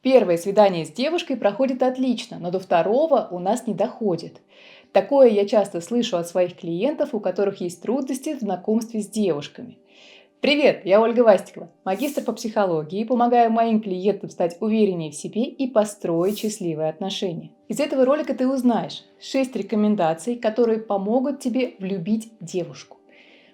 Первое свидание с девушкой проходит отлично, но до второго у нас не доходит. Такое я часто слышу от своих клиентов, у которых есть трудности в знакомстве с девушками. Привет, я Ольга Вастикова, магистр по психологии, помогаю моим клиентам стать увереннее в себе и построить счастливые отношения. Из этого ролика ты узнаешь 6 рекомендаций, которые помогут тебе влюбить девушку.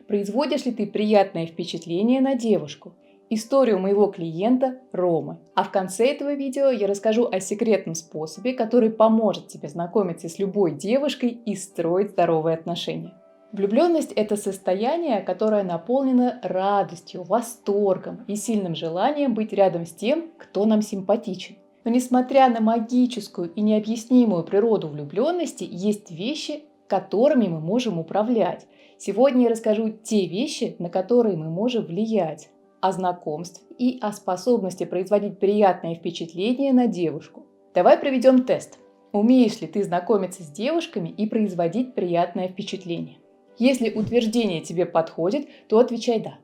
Производишь ли ты приятное впечатление на девушку? Историю моего клиента Ромы. А в конце этого видео я расскажу о секретном способе, который поможет тебе знакомиться с любой девушкой и строить здоровые отношения. Влюбленность – это состояние, которое наполнено радостью, восторгом и сильным желанием быть рядом с тем, кто нам симпатичен. Но несмотря на магическую и необъяснимую природу влюбленности, есть вещи, которыми мы можем управлять. Сегодня я расскажу те вещи, на которые мы можем влиять, о знакомстве и о способности производить приятное впечатление на девушку. Давай проведем тест. Умеешь ли ты знакомиться с девушками и производить приятное впечатление? Если утверждение тебе подходит, то отвечай «да».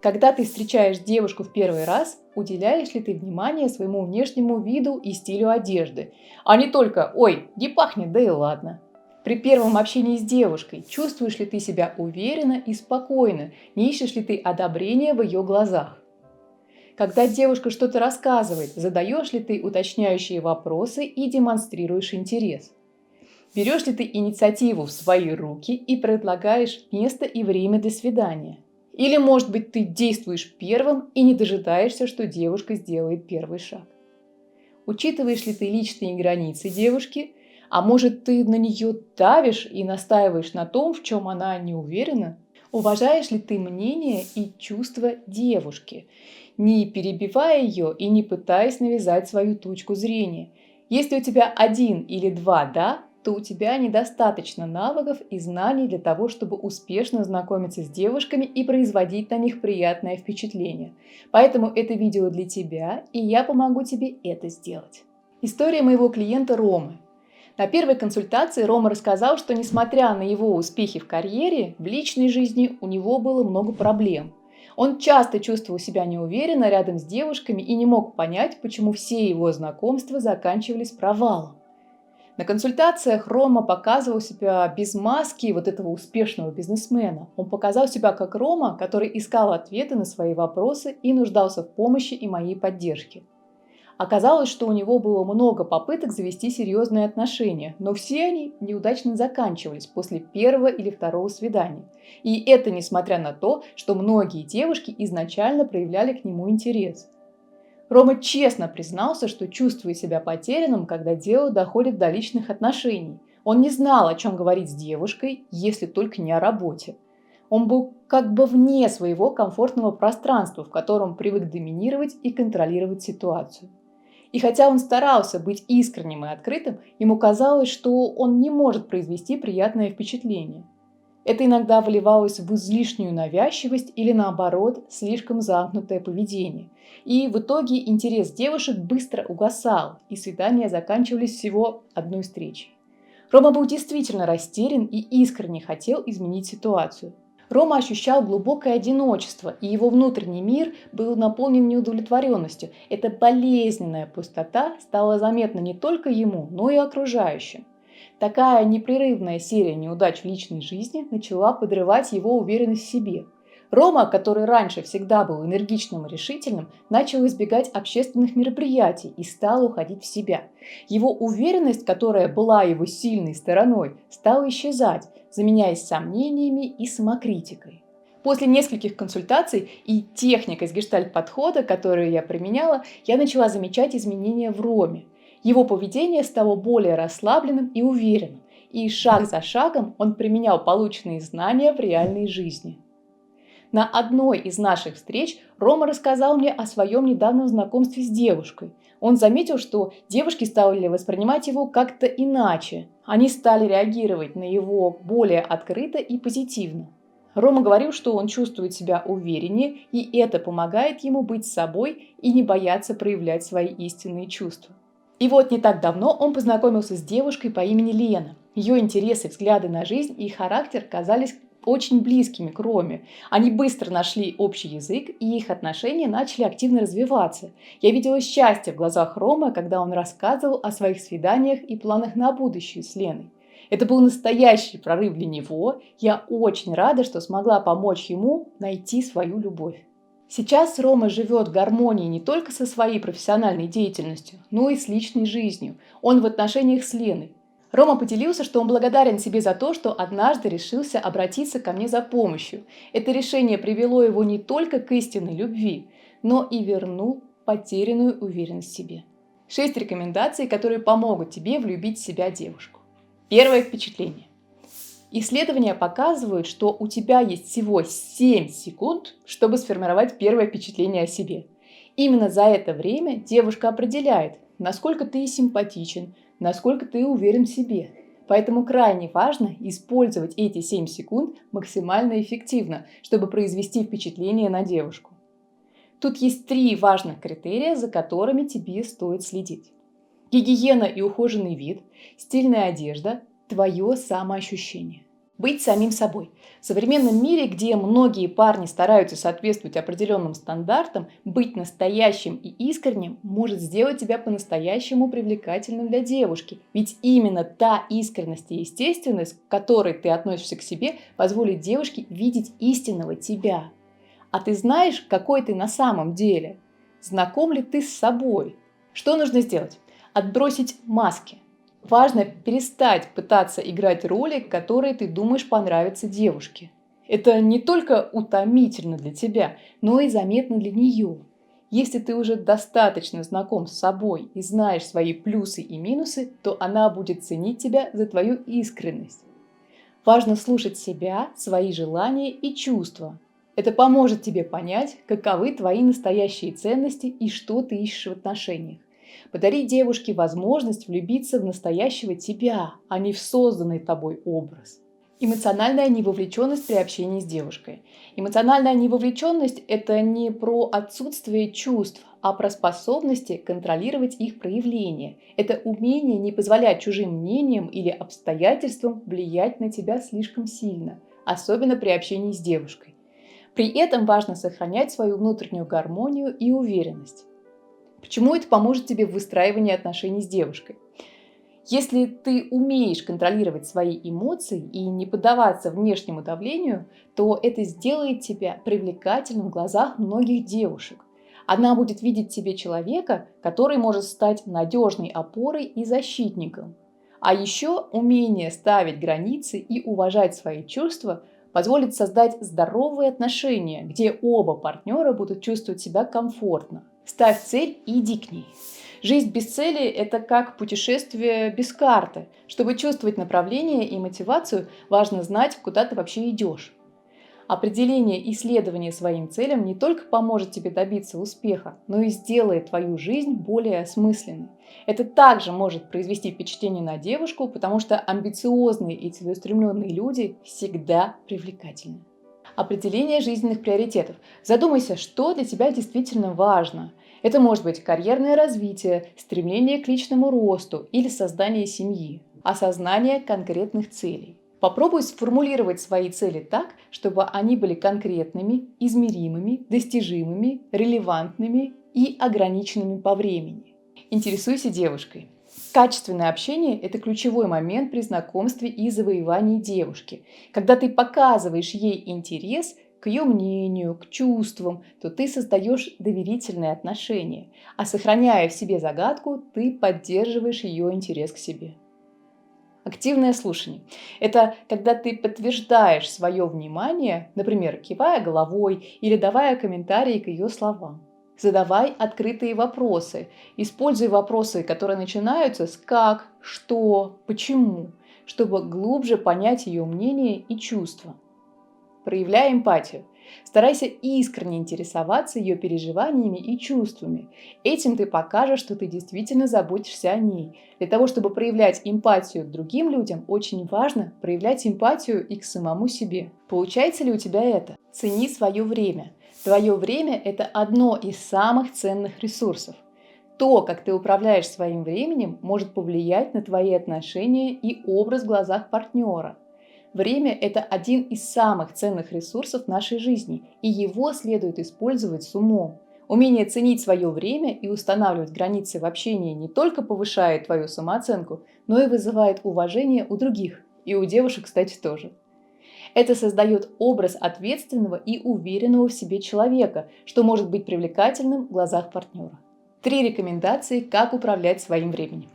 Когда ты встречаешь девушку в первый раз, уделяешь ли ты внимание своему внешнему виду и стилю одежды, а не только «ой, не пахнет, да и ладно». При первом общении с девушкой чувствуешь ли ты себя уверенно и спокойно, не ищешь ли ты одобрения в ее глазах? Когда девушка что-то рассказывает, задаешь ли ты уточняющие вопросы и демонстрируешь интерес? Берешь ли ты инициативу в свои руки и предлагаешь место и время для свидания? Или, может быть, ты действуешь первым и не дожидаешься, что девушка сделает первый шаг? Учитываешь ли ты личные границы девушки? А может, ты на нее давишь и настаиваешь на том, в чем она не уверена? Уважаешь ли ты мнение и чувства девушки, не перебивая ее и не пытаясь навязать свою точку зрения? Если у тебя один или два «да», то у тебя недостаточно навыков и знаний для того, чтобы успешно знакомиться с девушками и производить на них приятное впечатление. Поэтому это видео для тебя, и я помогу тебе это сделать. История моего клиента Ромы. На первой консультации Рома рассказал, что несмотря на его успехи в карьере, в личной жизни у него было много проблем. Он часто чувствовал себя неуверенно рядом с девушками и не мог понять, почему все его знакомства заканчивались провалом. На консультациях Рома показывал себя без маски вот этого успешного бизнесмена. Он показал себя как Рома, который искал ответы на свои вопросы и нуждался в помощи и моей поддержке. Оказалось, что у него было много попыток завести серьезные отношения, но все они неудачно заканчивались после первого или второго свидания. И это несмотря на то, что многие девушки изначально проявляли к нему интерес. Рома честно признался, что чувствует себя потерянным, когда дело доходит до личных отношений. Он не знал, о чем говорить с девушкой, если только не о работе. Он был как бы вне своего комфортного пространства, в котором привык доминировать и контролировать ситуацию. И хотя он старался быть искренним и открытым, ему казалось, что он не может произвести приятное впечатление. Это иногда выливалось в излишнюю навязчивость или, наоборот, слишком замкнутое поведение. И в итоге интерес девушек быстро угасал, и свидания заканчивались всего одной встречей. Рома был действительно растерян и искренне хотел изменить ситуацию. Рома ощущал глубокое одиночество, и его внутренний мир был наполнен неудовлетворенностью. Эта болезненная пустота стала заметна не только ему, но и окружающим. Такая непрерывная серия неудач в личной жизни начала подрывать его уверенность в себе. Рома, который раньше всегда был энергичным и решительным, начал избегать общественных мероприятий и стал уходить в себя. Его уверенность, которая была его сильной стороной, стала исчезать, заменяясь сомнениями и самокритикой. После нескольких консультаций и техник из гештальт-подхода, которую я применяла, я начала замечать изменения в Роме. Его поведение стало более расслабленным и уверенным, и шаг за шагом он применял полученные знания в реальной жизни. На одной из наших встреч Рома рассказал мне о своем недавнем знакомстве с девушкой. Он заметил, что девушки стали воспринимать его как-то иначе. Они стали реагировать на его более открыто и позитивно. Рома говорил, что он чувствует себя увереннее, и это помогает ему быть собой и не бояться проявлять свои истинные чувства. И вот не так давно он познакомился с девушкой по имени Лена. Ее интересы, взгляды на жизнь и характер казались очень близкими к Роме. Они быстро нашли общий язык, и их отношения начали активно развиваться. Я видела счастье в глазах Ромы, когда он рассказывал о своих свиданиях и планах на будущее с Леной. Это был настоящий прорыв для него. Я очень рада, что смогла помочь ему найти свою любовь. Сейчас Рома живет в гармонии не только со своей профессиональной деятельностью, но и с личной жизнью. Он в отношениях с Леной. Рома поделился, что он благодарен себе за то, что однажды решился обратиться ко мне за помощью. Это решение привело его не только к истинной любви, но и вернул потерянную уверенность в себе. 6 рекомендаций, которые помогут тебе влюбить в себя девушку. Первое впечатление. Исследования показывают, что у тебя есть всего 7 секунд, чтобы сформировать первое впечатление о себе. Именно за это время девушка определяет, насколько ты симпатичен, насколько ты уверен в себе. Поэтому крайне важно использовать эти 7 секунд максимально эффективно, чтобы произвести впечатление на девушку. Тут есть 3 важных критерия, за которыми тебе стоит следить. Гигиена и ухоженный вид, стильная одежда, твое самоощущение. Быть самим собой. В современном мире, где многие парни стараются соответствовать определенным стандартам, быть настоящим и искренним может сделать тебя по-настоящему привлекательным для девушки. Ведь именно та искренность и естественность, к которой ты относишься к себе, позволит девушке видеть истинного тебя. А ты знаешь, какой ты на самом деле? Знаком ли ты с собой? Что нужно сделать? Отбросить маски. Важно перестать пытаться играть роли, которые ты думаешь понравятся девушке. Это не только утомительно для тебя, но и заметно для нее. Если ты уже достаточно знаком с собой и знаешь свои плюсы и минусы, то она будет ценить тебя за твою искренность. Важно слушать себя, свои желания и чувства. Это поможет тебе понять, каковы твои настоящие ценности и что ты ищешь в отношениях. Подари девушке возможность влюбиться в настоящего тебя, а не в созданный тобой образ. Эмоциональная невовлеченность при общении с девушкой. Эмоциональная невовлеченность – это не про отсутствие чувств, а про способности контролировать их проявление. Это умение не позволять чужим мнениям или обстоятельствам влиять на тебя слишком сильно, особенно при общении с девушкой. При этом важно сохранять свою внутреннюю гармонию и уверенность. Почему это поможет тебе в выстраивании отношений с девушкой? Если ты умеешь контролировать свои эмоции и не поддаваться внешнему давлению, то это сделает тебя привлекательным в глазах многих девушек. Она будет видеть в тебе человека, который может стать надежной опорой и защитником. А еще умение ставить границы и уважать свои чувства позволит создать здоровые отношения, где оба партнера будут чувствовать себя комфортно. Ставь цель и иди к ней. Жизнь без цели – это как путешествие без карты. Чтобы чувствовать направление и мотивацию, важно знать, куда ты вообще идешь. Определение и следование своим целям не только поможет тебе добиться успеха, но и сделает твою жизнь более осмысленной. Это также может произвести впечатление на девушку, потому что амбициозные и целеустремленные люди всегда привлекательны. Определение жизненных приоритетов. Задумайся, что для тебя действительно важно. Это может быть карьерное развитие, стремление к личному росту или создание семьи, осознание конкретных целей. Попробуй сформулировать свои цели так, чтобы они были конкретными, измеримыми, достижимыми, релевантными и ограниченными по времени. Интересуйся девушкой. Качественное общение – это ключевой момент при знакомстве и завоевании девушки. Когда ты показываешь ей интерес к ее мнению, к чувствам, то ты создаешь доверительные отношения, а сохраняя в себе загадку, ты поддерживаешь ее интерес к себе. Активное слушание – это когда ты подтверждаешь свое внимание, например, кивая головой или давая комментарии к ее словам. Задавай открытые вопросы. Используй вопросы, которые начинаются с «как», «что», «почему», чтобы глубже понять ее мнение и чувства. Проявляй эмпатию. Старайся искренне интересоваться ее переживаниями и чувствами. Этим ты покажешь, что ты действительно заботишься о ней. Для того, чтобы проявлять эмпатию к другим людям, очень важно проявлять эмпатию и к самому себе. Получается ли у тебя это? Цени свое время. Твое время – это одно из самых ценных ресурсов. То, как ты управляешь своим временем, может повлиять на твои отношения и образ в глазах партнера. Время – это один из самых ценных ресурсов нашей жизни, и его следует использовать с умом. Умение ценить свое время и устанавливать границы в общении не только повышает твою самооценку, но и вызывает уважение у других, и у девушек, кстати, тоже. Это создает образ ответственного и уверенного в себе человека, что может быть привлекательным в глазах партнера. 3 рекомендации, как управлять своим временем.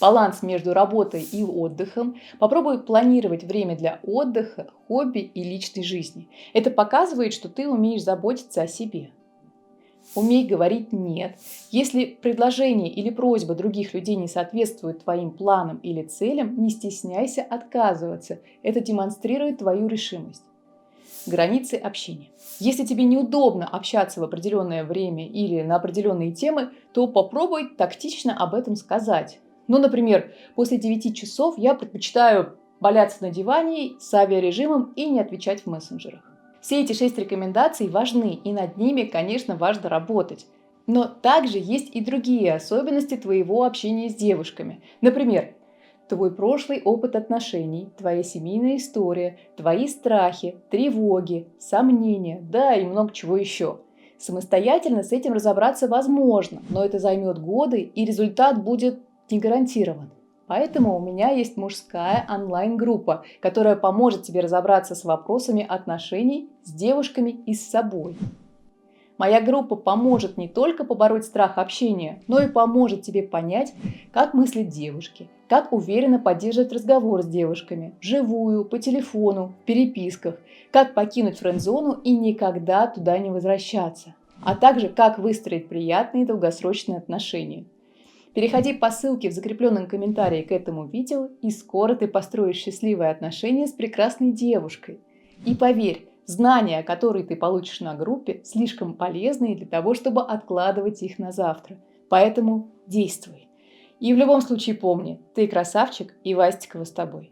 Баланс между работой и отдыхом. Попробуй планировать время для отдыха, хобби и личной жизни. Это показывает, что ты умеешь заботиться о себе. Умей говорить «нет». Если предложение или просьба других людей не соответствуют твоим планам или целям, не стесняйся отказываться. Это демонстрирует твою решимость. Границы общения. Если тебе неудобно общаться в определенное время или на определенные темы, то попробуй тактично об этом сказать. Ну, например, после 9 часов я предпочитаю валяться на диване с авиарежимом и не отвечать в мессенджерах. Все эти 6 рекомендаций важны, и над ними, конечно, важно работать. Но также есть и другие особенности твоего общения с девушками. Например, твой прошлый опыт отношений, твоя семейная история, твои страхи, тревоги, сомнения, да и много чего еще. Самостоятельно с этим разобраться возможно, но это займет годы, и результат будет не гарантирован. Поэтому у меня есть мужская онлайн-группа, которая поможет тебе разобраться с вопросами отношений с девушками и с собой. Моя группа поможет не только побороть страх общения, но и поможет тебе понять, как мыслят девушки, как уверенно поддерживать разговор с девушками, вживую, по телефону, в переписках, как покинуть френд-зону и никогда туда не возвращаться, а также как выстроить приятные долгосрочные отношения. Переходи по ссылке в закрепленном комментарии к этому видео, и скоро ты построишь счастливые отношения с прекрасной девушкой. И поверь, знания, которые ты получишь на группе, слишком полезные для того, чтобы откладывать их на завтра. Поэтому действуй. И в любом случае помни, ты красавчик, и Вастикова с тобой.